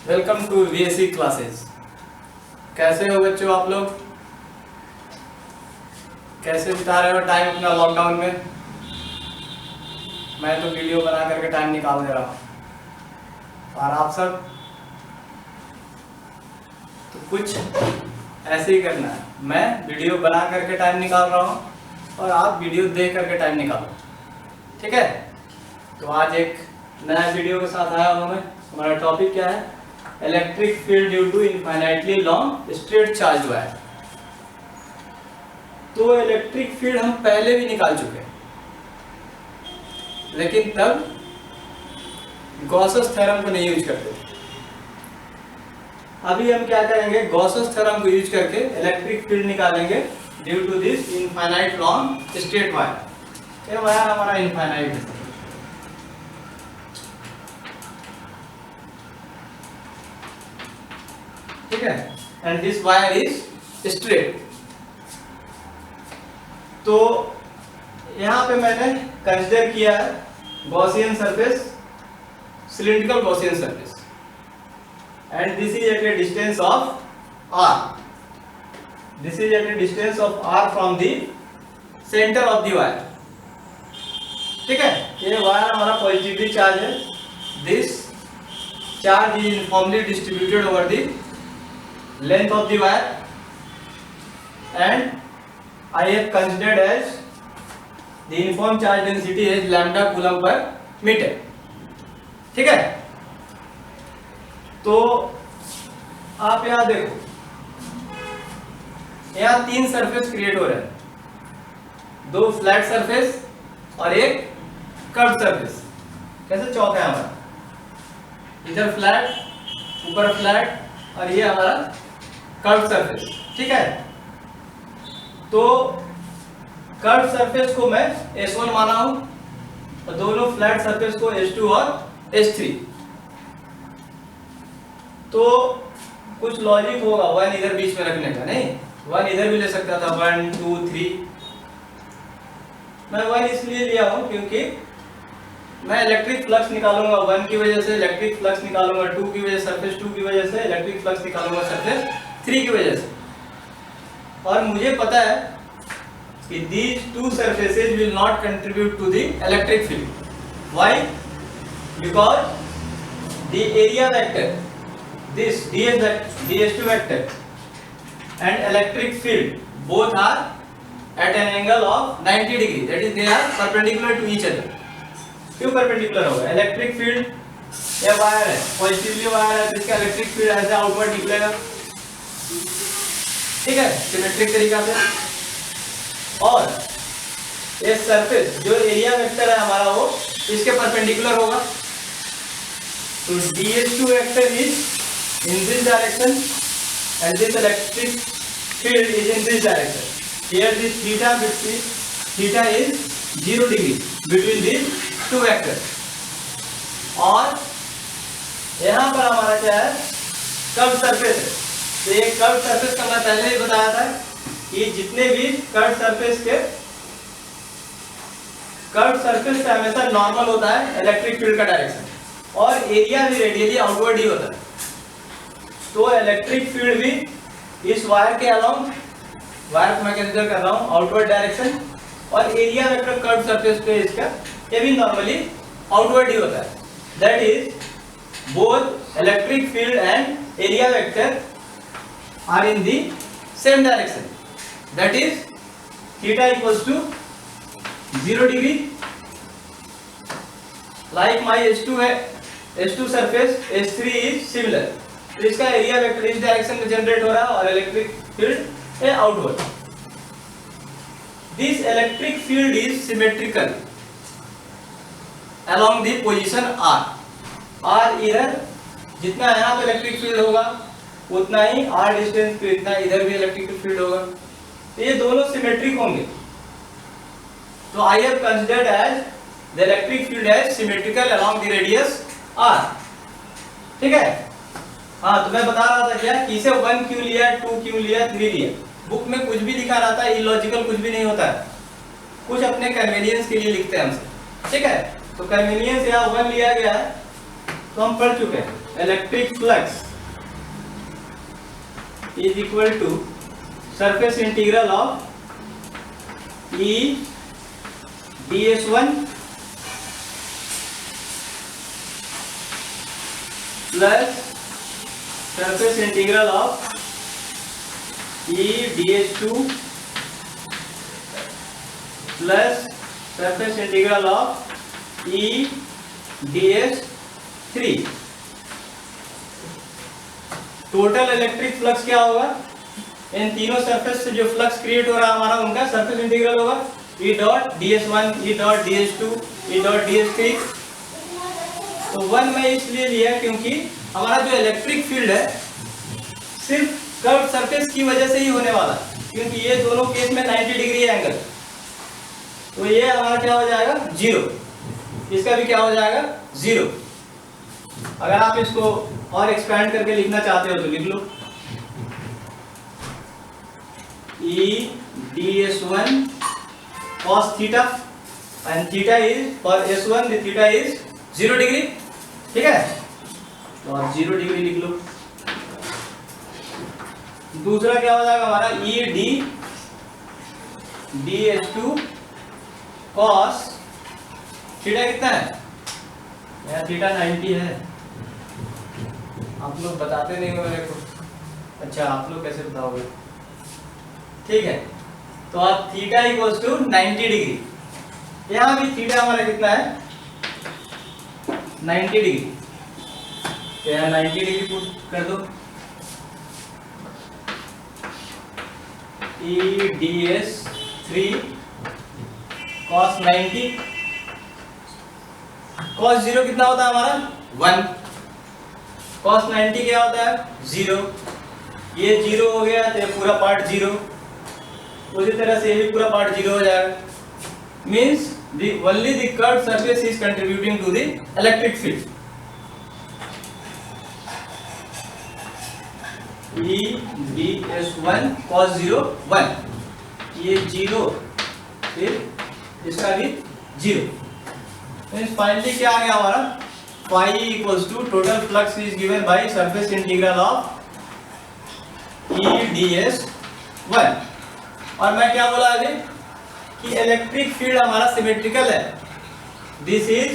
Welcome to VSC classes. कैसे हो बच्चों आप लोग? कैसे बिता रहे हो टाइम अपना लॉकडाउन में? मैं तो वीडियो बना करके टाइम निकाल दे रहा हूँ, और आप सब तो कुछ ऐसे ही करना है। मैं वीडियो बना करके टाइम निकाल रहा हूँ और आप वीडियो देख करके टाइम निकालो, ठीक है? तो आज एक नया वीडियो के साथ आया हूँ मैं। हमारा टॉपिक क्या है? Electric field due to infinitely long straight charge wire. तो इलेक्ट्रिक फील्ड हम पहले भी निकाल चुके हैं, लेकिन तब गॉसेस थ्योरम को नहीं यूज करते थे। अभी हम क्या करेंगे? गॉसेस थ्योरम को यूज करके इलेक्ट्रिक फील्ड निकालेंगे due to this infinite long straight wire. ये वायर हमारा इनफाइनाइट है, ठीक है? And this wire is straight. तो यहां पे मैंने कंसीडर किया है Gaussian surface, cylindrical Gaussian surface, and this is at a distance of r। This is at a distance of r from the centre of the wire, ठीक है? ये wire हमारा पॉजिटिवली चार्ज है। This charge is uniformly distributed over the length of the wire, and I have considered as the uniform charge density is lambda coulomb per meter, ठीक है? तो आप यहां देखो, यहां तीन सरफेस क्रिएट हो रहे हैं, दो फ्लैट सरफेस और एक कर्व सरफेस। कैसे चौथा है हमारा? इधर फ्लैट, ऊपर फ्लैट, और ये हमारा कर्व सरफेस, ठीक है? तो कर्व सरफेस को मैं S1 माना हूं और दोनों फ्लैट सरफेस को S2 और S3। तो कुछ लॉजिक होगा 1 इधर बीच में रखने का, नहीं 1 इधर भी ले सकता था, 1 2 3। मैं 1 इसलिए लिया हूं क्योंकि मैं इलेक्ट्रिक फ्लक्स निकालूंगा 1 की वजह से, इलेक्ट्रिक फ्लक्स निकालूंगा 2 की वजह से, सरफेस 2 की वजह से, इलेक्ट्रिक फ्लक्स निकालूंगा सरफेस 3 की वजह से। और मुझे पता है कि these two surfaces will not contribute to the electric field. Why? Because the area vector, this ds2 vector and electric field both are at an angle of 90 degree. That is, they are perpendicular to each other. क्यों perpendicular होगा? Electric field या wire है, positively wire है, जिसका electric field ऐसे outward निकलेगा, ठीक है, सिमेट्रिक तरीका से। और ये सरफेस जो एरिया वेक्टर है हमारा, वो इसके परपेंडिकुलर होगा। तो ds2 vector is in this direction and this electric field is in this direction. Here this theta is 0 degree between this two vector. और यहां पर हमारा क्या है? कर्व सरफेस है। तो ये कर्व सरफेस का मैं पहले ही बताया था कि जितने भी कर्व सरफेस पे हमेशा नॉर्मल होता है इलेक्ट्रिक फील्ड का डायरेक्शन, और एरिया भी रेडियली आउटवर्ड ही होता है। तो इलेक्ट्रिक फील्ड भी इस वायर के अलोंग, वायर को मैं कंसीडर कर रहा हूं आउटवर्ड डायरेक्शन, और एरिया वेक्टर कर्व सरफेस पे इसका ये भी नॉर्मली आउटवर्ड ही होता है। That is both electric field and area vector are in the same direction. That is theta equals to 0 degree. Like my S2 surface S3 is similar. तो इसका area vector इस डायरेक्शन में generate हो रहा है और इलेक्ट्रिक फील्ड है outward. This electric field is symmetrical along the position r। r इधर जितना यहाँ पे इलेक्ट्रिक फील्ड होगा उतना ही r डिस्टेंस पे इतना इधर भी इलेक्ट्रिक फील्ड होगा। तो ये दोनों सिमेट्रिक होंगे। तो I have considered as the electric field as symmetrical along the radius r, ठीक है? हाँ, तो मैं बता रहा था क्या कि इसे 1 क्यों लिया, 2 क्यों लिया, 3 लिया। बुक में कुछ भी लिखा रहता है, इलॉजिकल कुछ भी नहीं होता है, कुछ अपने कन्वीनियंस के लिए लिखते हैं हमसे, ठीक है? तो कन्वीनियंस यहाँ 1 लिया गया है, तो हम पढ़ चुके हैं electric flux is equal to surface integral of E ds1 plus surface integral of E ds2 plus surface integral of E ds3। Total electric flux क्या होगा? इन तीनों सरफेस से जो फ्लक्स क्रिएट हो रहा है हमारा, उनका सरफेस इंटीग्रल होगा E dot ds1, E dot ds2, E dot ds3। तो 1 मैं इसलिए लिया क्योंकि हमारा जो इलेक्ट्रिक फील्ड है सिर्फ कर्व सरफेस की वजह से ही होने वाला, क्योंकि ये दोनों केस में 90 डिग्री एंगल, तो ये हमारा क्या हो जाएगा 0, इसका भी क्या हो जाएगा 0। अगर आप इसको और एक्सपैंड करके लिखना चाहते हो तो लिख लो E ds1 cos theta and theta is for s1 the theta is 0 degree, ठीक है, तो आप 0 डिग्री लिख लो। दूसरा क्या हो जाएगा हमारा E ds2 cos थीटा कितना है? यहाँ थीटा 90 है, आप लोग बताते नहीं हो मेरे को। अच्छा, आप लोग कैसे बताओगे? ठीक है, तो आप थीटा इक्वल्स टू 90 डिग्री, यहाँ भी थीटा हमारा कितना है 90 डिग्री, तो यहाँ 90 डिग्री पुट कर दो। E ds3 cos 90, cos 0 कितना होता है हमारा 1, cos 90 क्या होता है 0, ये 0 हो गया तो ये पूरा पार्ट 0, उसी तरह से ये भी पूरा पार्ट 0 हो जाएगा। Means only the curved surface is contributing to the electric field। E ds1 cos 0 1, ये 0, फिर इसका भी 0। मीन्स फाइनली क्या आ गया हमारा phi equals to total flux is given by surface integral of E ds1। और मैं क्या बोला अभी कि इलेक्ट्रिक फील्ड हमारा सिमेट्रिकल है, this is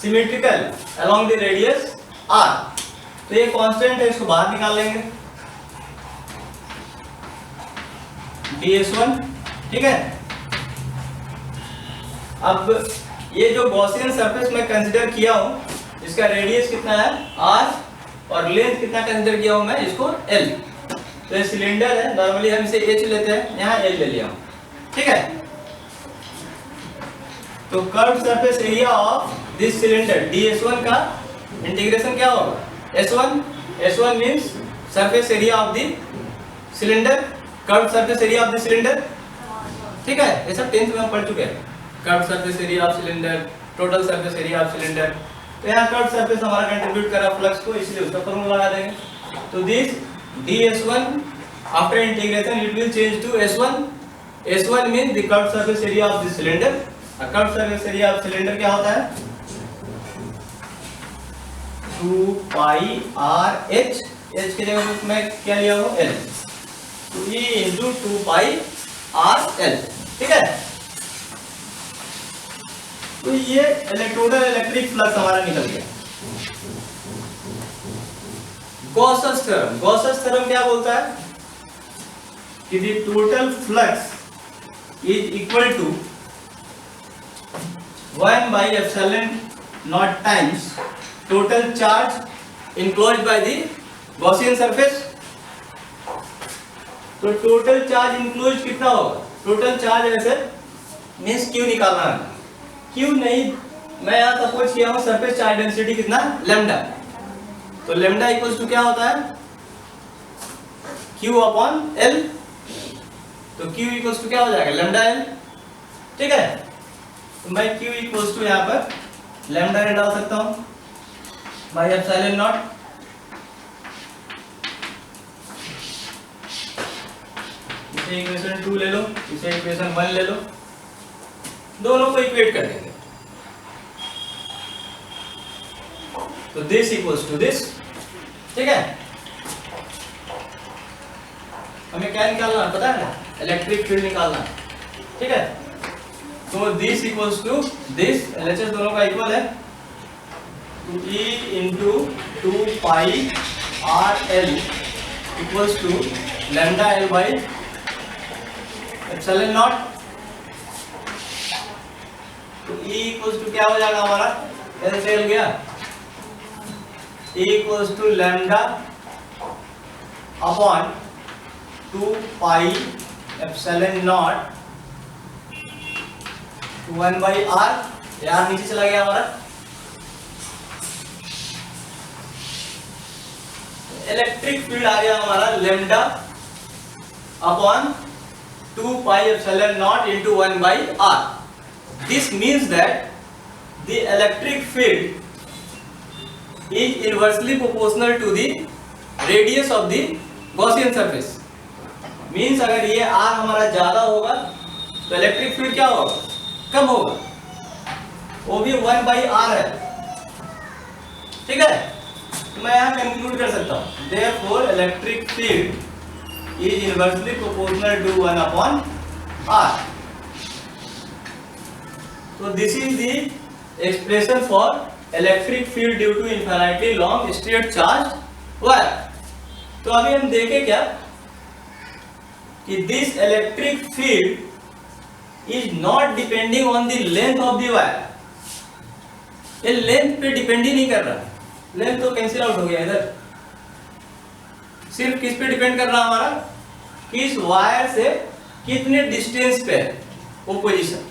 symmetrical along the radius r, तो ये कांस्टेंट है, इसको बाहर निकाल लेंगे ds1, ठीक है। अब ये जो गॉसियन सरफेस मैं कंसीडर किया हूँ, इसका रेडियस कितना है r और लेंथ कितना कंसीडर किया हूँ मैं इसको l, तो ये सिलेंडर है, नॉर्मली हम इसे h लेते हैं, यहाँ l ले लिया हूँ, ठीक है। तो curved surface area of this cylinder ds1 का इंटीग्रेशन क्या होगा s1 means surface area of the cylinder, curved surface area of the cylinder, ठीक है। ये सब 10th में हम पढ़ चुके हैं, curved surface area of cylinder, total surface area of cylinder. तो यहाँ कर्व्ड सरफेस हमारा कंट्रीब्यूट कर रहा फ्लक्स को, इसलिए उसका फॉर्मूला लगा देंगे। तो this ds1 after integration it will change to s1 means the curved surface area of the cylinder। curved surface area of cylinder क्या होता है 2 pi r h, h की जगह मैं क्या लिया हूँ l, तो E into 2 pi r l, ठीक है। तो ये टोटल इलेक्ट्रिक फ्लक्स हमारा निकल गया। गॉसेस थ्योरम क्या बोलता है कि the total flux is equal to 1 by epsilon naught times total charge enclosed by the Gaussian surface। तो टोटल चार्ज इंक्लोज कितना होगा, टोटल चार्ज ऐसे मीन्स क्यू निकालना है, क्यू नहीं, मैं यहाँ सपोज किया हूँ सरफेस चार्ज डेंसिटी कितना लैम्डा, तो लैम्डा इक्वल्स टू क्या होता है क्यू अपॉन एल, तो क्यू इक्वल्स टू क्या हो जाएगा लैम्डा एल, ठीक है। तो मैं क्यू इक्वल्स टू यहाँ पर लैम्डा एल डाल सकता हूँ बाई एप्सिलॉन नॉट, इसे इक्वेशन 2 ले लो, इसे इक्वेशन 1 ले लो, दोनों को इक्वेट कर देंगे। तो दिस इक्वल्स टू दिस, ठीक है। हमें क्या निकालना है पता है ना, इलेक्ट्रिक फील्ड निकालना है, ठीक है। तो this equals to this, LHS दोनों का इक्वल है, तो E into 2 pi RL equals to lambda L by epsilon naught. तो E इक्वल्स टू क्या हो जाएगा हमारा, L से L गया, E equals to lambda upon 2 pi epsilon naught 1 by R, यार नीचे चला गया हमारा। इलेक्ट्रिक फील्ड आ गया हमारा lambda upon 2 pi epsilon naught into 1 by R। This means that the electric field is inversely proportional to the radius of the Gaussian surface. Means अगर ये R हमारा ज्यादा होगा तो इलेक्ट्रिक फील्ड क्या होगा, कम होगा, वो भी 1 बाई R है, ठीक है। तो मैं यहाँ कंक्लूड कर सकता हूँ, therefore electric field is inversely proportional to 1 upon R। तो this is the expression for electric field due to infinitely long straight charge wire. तो अभी हम देखें क्या कि this electric field is not depending on the length of the wire. ये length पे depend ही नहीं कर रहा, लेंथ तो कैंसिल आउट हो गया इधर, सिर्फ किस पे डिपेंड कर रहा हमारा, किस वायर से कितने डिस्टेंस पे वो पोजीशन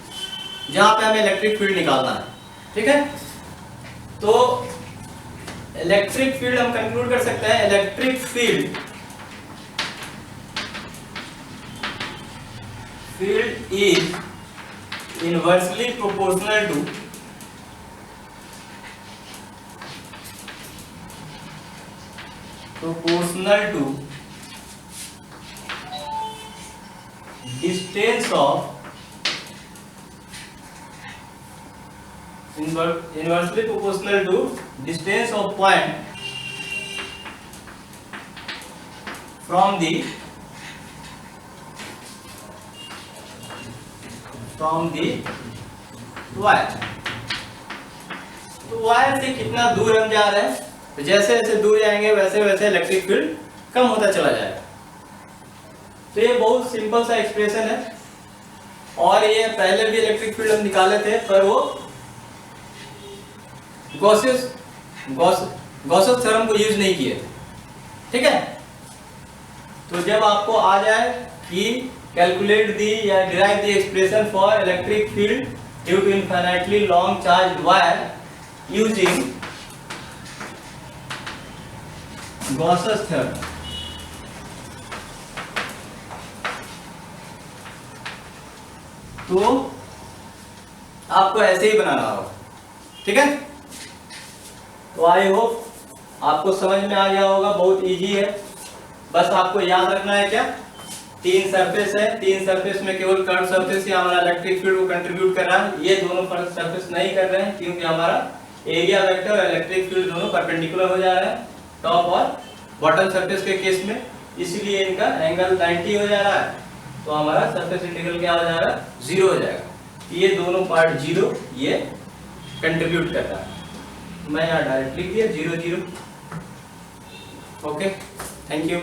जहां पे हमें इलेक्ट्रिक फील्ड निकालना है, ठीक है। तो इलेक्ट्रिक फील्ड हम कंक्लूड कर सकते हैं, electric field is inversely proportional to distance of inversely proportional to distance of point from the wire. तो वायर से कितना दूर हम जा रहे हैं, तो जैसे जैसे दूर जाएंगे वैसे वैसे इलेक्ट्रिक फील्ड कम होता चला जाएगा। तो ये बहुत सिंपल सा एक्सप्रेशन है, और ये पहले भी इलेक्ट्रिक फील्ड हम निकाले थे, पर वो गॉसेस थ्योरम को यूज नहीं किए, ठीक है। तो जब आपको आ जाए कि कैलकुलेट दी या derive the expression for electric field due to infinitely long charge wire using Gauss's theorem, तो आपको ऐसे ही बनाना होगा, ठीक है। तो आई होप आपको समझ में आ गया होगा, बहुत इजी है। बस आपको याद रखना है क्या, 3 सरफेस है, 3 सरफेस में केवल कर्व सरफेस ही हमारा इलेक्ट्रिक फील्ड को कंट्रीब्यूट कर रहा है। ये दोनों सरफेस नहीं कर रहे हैं क्योंकि हमारा एरिया वेक्टर और इलेक्ट्रिक फील्ड दोनों परपेंडिकुलर हो जा रहा है टॉप और बॉटम सरफेस के केस में, इसलिए इनका एंगल 90 हो जा रहा है। तो हमारा सरफेस इंटीग्रल क्या हो जा रहा है, 0 हो जाएगा। ये दोनों पार्ट 0 ये कंट्रीब्यूट करता है। मैं यहाँ डायरेक्ट लिख दिया 0 0। Okay, thank you.